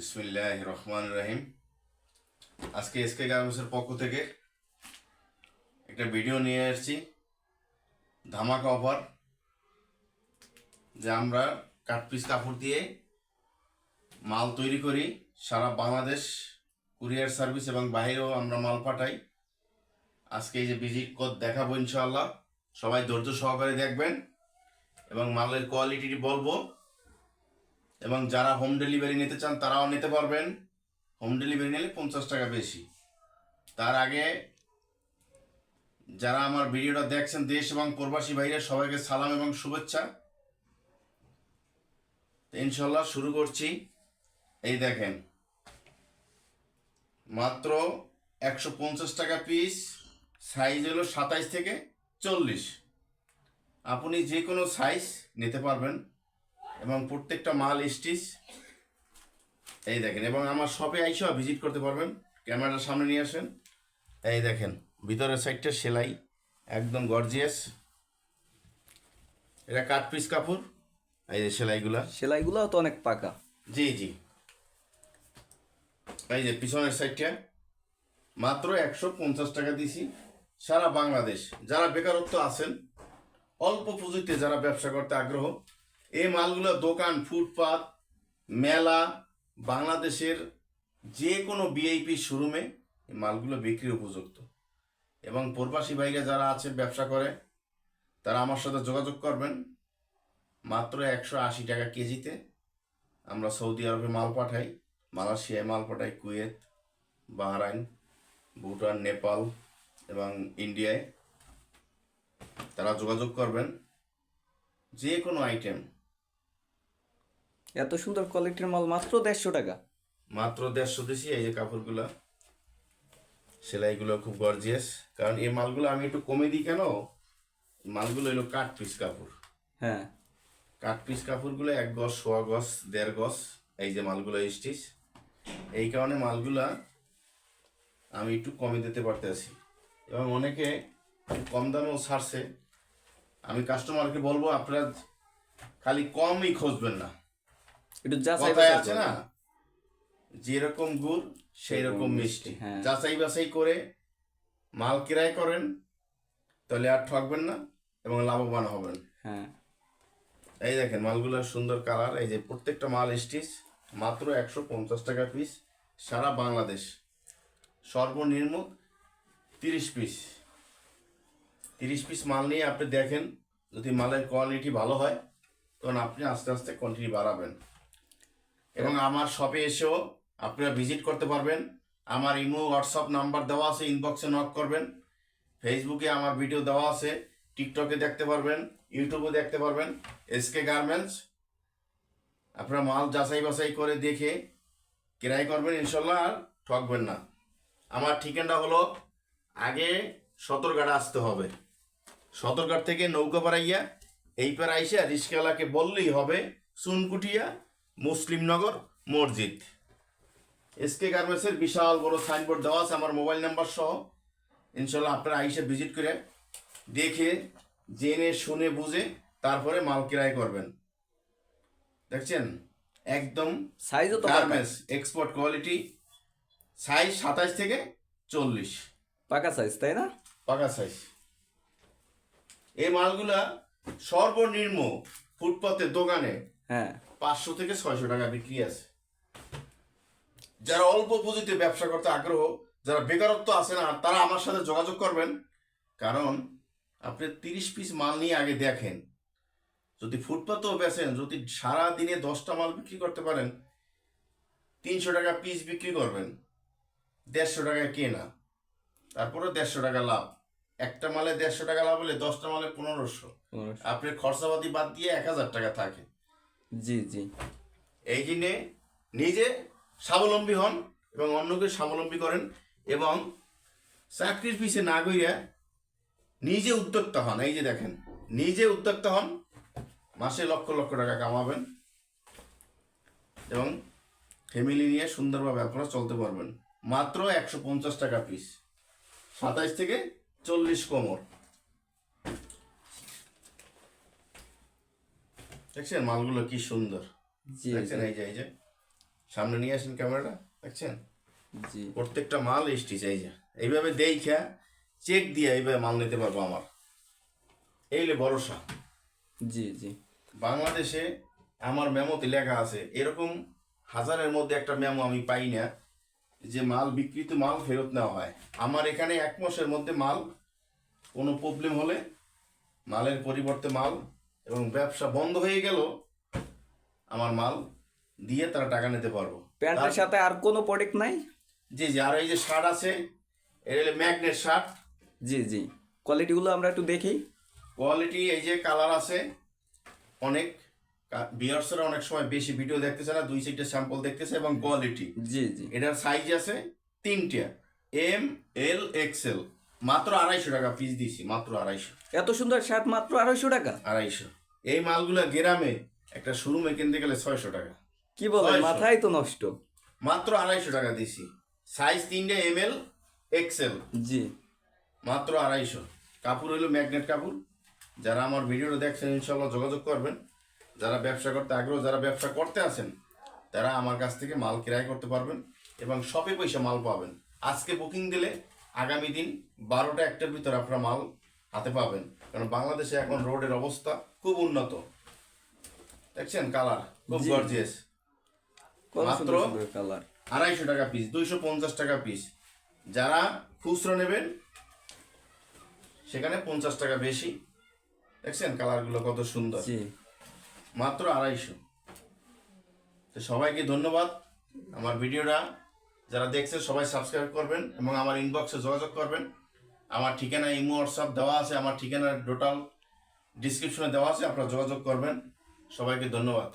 বিসমিল্লাহির রহমানির রহিম। আজকে এসকে গার্মেন্টসের পক্ষ থেকে একটা ভিডিও নিয়ে এসেছি, ধামাকা অফার। যে আমরা কাট পিস কাপড় দিয়ে মাল তৈরি করি, সারা বাংলাদেশ কুরিয়ার সার্ভিস এবং বাইরেও আমরা মাল পাঠাই। আজকে এই যে ভিজিট কোড দেখাবো ইনশাআল্লাহ, সবাই ধৈর্য সহকারে দেখবেন এবং মালের কোয়ালিটি বলবো। এবং যারা হোম ডেলিভারি নিতে চান তারাও নিতে পারবেন। হোম ডেলিভারি নিলে 50 টাকা বেশি। তার আগে যারা আমার ভিডিওটা দেখছেন দেশ এবং প্রবাসী বাইরে, সবাইকে সালাম এবং শুভেচ্ছা। ইনশাল্লাহ শুরু করছি। এই দেখেন, মাত্র 150 টাকা পিস, সাইজ হলো 27 থেকে 40। আপনি যে কোনো সাইজ নিতে পারবেন এবং প্রত্যেকটা মাল স্টিচ। এই দেখেন, এবং আমার শপে আইসা ভিজিট করতে পারবেন। ক্যামেরার সামনে নিয়ে আসেন। এই দেখেন, ভিতরের সাইডটা সেলাই একদম গর্জিয়াস। এটা কাট পিস কাপড়। এই যে সেলাইগুলোও তো অনেক পাকা। জি জি। এই যে পিছনের সাইডটা মাত্র 150 টাকা দিছি। সারা বাংলাদেশ যারা বেকারত্ব আছেন, অল্প পুঁজিতে যারা ব্যবসা করতে আগ্রহ, এই মালগুলো দোকান, ফুটপাত, মেলা, বাংলাদেশের যে কোনো ভিআইপি শোরুমে এই মালগুলো বিক্রির উপযুক্ত। এবং প্রবাসী ভাইরা যারা আছে ব্যবসা করে, তারা আমার সাথে যোগাযোগ করবেন। মাত্র 180 টাকা কেজিতে আমরা সৌদি আরবে মাল পাঠাই, মালয়েশিয়ায় মাল পাঠাই, কুয়েত, বাহরাইন, ভুটান, নেপাল এবং ইন্ডিয়ায়। তারা যোগাযোগ করবেন। যে কোনো আইটেম এত সুন্দর কোয়ালিটির মাল মাত্র 150 টাকা। মাত্র 150 দিছি। এই যে কাপড়গুলো, সেলাইগুলো খুব গর্জিয়াস। কারণ এই মালগুলো আমি একটু কমে দিই কেন, মালগুলো এলো কাট পিস কাপড়। হ্যাঁ, কাট পিস কাপড়গুলো 1 গজ, 1.25 গজ, 1.5 গজ। এই যে মালগুলো স্টিচ, এই কারণে মালগুলা আমি একটু কমে দিতে পারতেছি। এবং অনেকে কম দামেও ছাড়ছে। আমি কাস্টমারকে বলবো, আপনারা খালি কমই খুঁজবেন না। একটু যাচাই কথায় বাছাই আছে না, করবেন। যেরকম গুড় সেই রকম মিষ্টি। হ্যাঁ। যাচাই বাছাই করে মাল ক্রয় করেন, তাহলে আর ঠকবেন না এবং লাভবান হবেন। হ্যাঁ, এই দেখেন মালগুলো সুন্দর কালার। এই যে প্রত্যেকটা মাল স্টিচ, মাত্র 150 টাকা পিস। সারা বাংলাদেশ সর্বনিম্ন 30 পিস। 30 পিস মাল নিয়ে আপনি দেখেন, যদি মালের কোয়ালিটি ভালো হয় তখন আপনি আস্তে আস্তে কোয়ান্টিটি বাড়াবেন। এবং আমার শপে এসেও আপনারা ভিজিট করতে পারবেন। আমার ইমো, হোয়াটসঅ্যাপ নাম্বার দেওয়া আছে, ইনবক্সে নক করবেন। ফেসবুকে আমার ভিডিও দেওয়া আছে, টিকটকে দেখতে পারবেন, ইউটিউবে দেখতে পারবেন। SK garments. আপনারা মাল যাচাই বাছাই করে দেখে ক্রয় করবেন, ইনশাল্লাহ আর ঠকবেন না। আমার ঠিকানা হলো, আগে সতর্ঘাট আসতে হবে। সতর্ঘাট থেকে নৌকাপাড়াইয়া এই পাড়া আইসা রিস্কাওয়ালাকে বললেই হবে চুনকুটিয়া মুসলিমনগর মসজিদ। এসকে গার্মেন্টসের বিশাল বড় সাইনবোর্ড দেওয়া আছে আমার মোবাইল নাম্বার সহ। ইনশাল্লাহ আপনারা আইসা ভিজিট করে দেখে জেনে শুনে বুঝে তারপরে মাল ক্রয় করবেন। দেখছেন, একদম সাইজও তো পাকা। Garments export quality. সাইজ 27 থেকে 40, পাকা সাইজ, তাই না? পাকা সাইজ। এই মালগুলা সর্বনিম্ন ফুটপাতের দোকানে হ্যাঁ, 500 থেকে 600 টাকা বিক্রি আছে। যারা অল্প পুঁজিতে ব্যবসা করতে আগ্রহ, যারা বেকারত্ব আছে না, তারা আমার সাথে যোগাযোগ করবেন। কারণ আপনি 30 পিস মাল নিয়ে আগে দেখেন। যদি ফুটপাতেও বেচেন, যদি সারা দিনে 10টা মাল বিক্রি করতে পারেন, 300 টাকা পিস বিক্রি করবেন, 150 টাকায় কেনা, তারপরে 150 টাকা লাভ। একটা মালে 150 টাকা লাভ হলে 10টা মালে 1500। আপনার খরচাপাতি বাদ দিয়ে 1000 টাকা থাকে। জি জি। এই জন্যে নিজে স্বাবলম্বী হন এবং অন্যকে স্বাবলম্বী করেন। এবং চাকরির পিছে না গইয়া নিজে উদ্যোক্তা হন। এই যে দেখেন, নিজে উদ্যোক্তা হন, মাসে লক্ষ লক্ষ টাকা কামাবেন এবং ফ্যামিলি নিয়ে সুন্দরভাবে আপনারা চলতে পারবেন। মাত্র 150 টাকা পিস, 27 থেকে 40 কোমর। দেখছেন মালগুলো কি সুন্দর। জি দেখছেন, জি। এই যে সামনে নিয়ে আসেন ক্যামেরাটা, দেখছেন জি প্রত্যেকটা মাল স্টিচ। এই যে এইভাবে দেখা চেক দিয়ে এইভাবে মাল নিতে পারবো আমার, এইলে ভরসা। জি জি বাংলাদেশে আমার মেমোতে লেখা আছে, এরকম হাজারের মধ্যে একটা মেমো আমি পাই না যে মাল বিক্রিত মাল ফেরত নেওয়া হয়। আমার এখানে 1 মাসের মধ্যে মাল কোনো প্রবলেম হলে মালের পরিবর্তে মাল, এবং ব্যবসা বন্ধ হয়ে গেল আমার মাল দিয়ে তারা টাকা নিতে পারবো। প্যান্টের সাথে আর কোনো প্রোডাক্ট নাই? জি জি, আর এই যে শার্ট আছে, এটা হলো ম্যাগনেট শার্ট। জি জি কোয়ালিটিগুলো আমরা একটু দেখি। কোয়ালিটি এই যে কালার আছে অনেক, বিয়ার্সরা অনেক সময় বেশি ভিডিও দেখতেছে না, 2-4টা স্যাম্পল দেখতেছে। এবং কোয়ালিটি, জি জি এটার সাইজ আছে 3টা, এম এল এক্সেল। মাত্র 250 টাকা পিস দিছি, মাত্র 250। এত সুন্দর শার্ট মাত্র 250 টাকা? 250। এই মালগুলা গ্রামে একটা শোরুমে কিনতে গেলে 600 টাকা। কি বলেন, 600 মাথায় তো নষ্ট। মাত্র 250 টাকা দিছি। সাইজ 3টা, এম এল এক্সেল, জি মাত্র 250। কাপড় হইলো ম্যাগনেট কাপড়। যারা আমার ভিডিওটা দেখছেন ইনশাল্লাহ যোগাযোগ করবেন। যারা ব্যবসা করতে আগ্রহ, যারা ব্যবসা করতে আছেন, তারা আমার কাছ থেকে মাল ক্রয় করতে পারবেন এবং শপে পয়সা মাল পাবেন। আজকে বুকিং দিলে আগামী দিন 12টা 1টার ভিতরে আপনারা মাল হাতে পাবেন। কারণ বাংলাদেশে এখন রোডের অবস্থা খুব উন্নত। দেখছেন কালার খুব জি। গর্জিয়াস। কত মাত্র সুন্দর সুন্দর কালার। 250 টাকা পিস, 250 টাকা পিস। যারা খুচরো নেবেন সেখানে 50 টাকা বেশি। দেখছেন কালারগুলো কত সুন্দর, জি মাত্র 250। তো সবাইকে ধন্যবাদ। আমার ভিডিওটা যারা দেখছেন সবাই সাবস্ক্রাইব করবেন এবং আমার ইনবক্সে যোগাযোগ করবেন। আমার ঠিকানা ইমো হোয়াটসঅ্যাপ দেওয়া আছে, আমার ঠিকানা টোটাল ডিসক্রিপশনে দেওয়া আছে, আপনারা যোগাযোগ করবেন। সবাইকে ধন্যবাদ।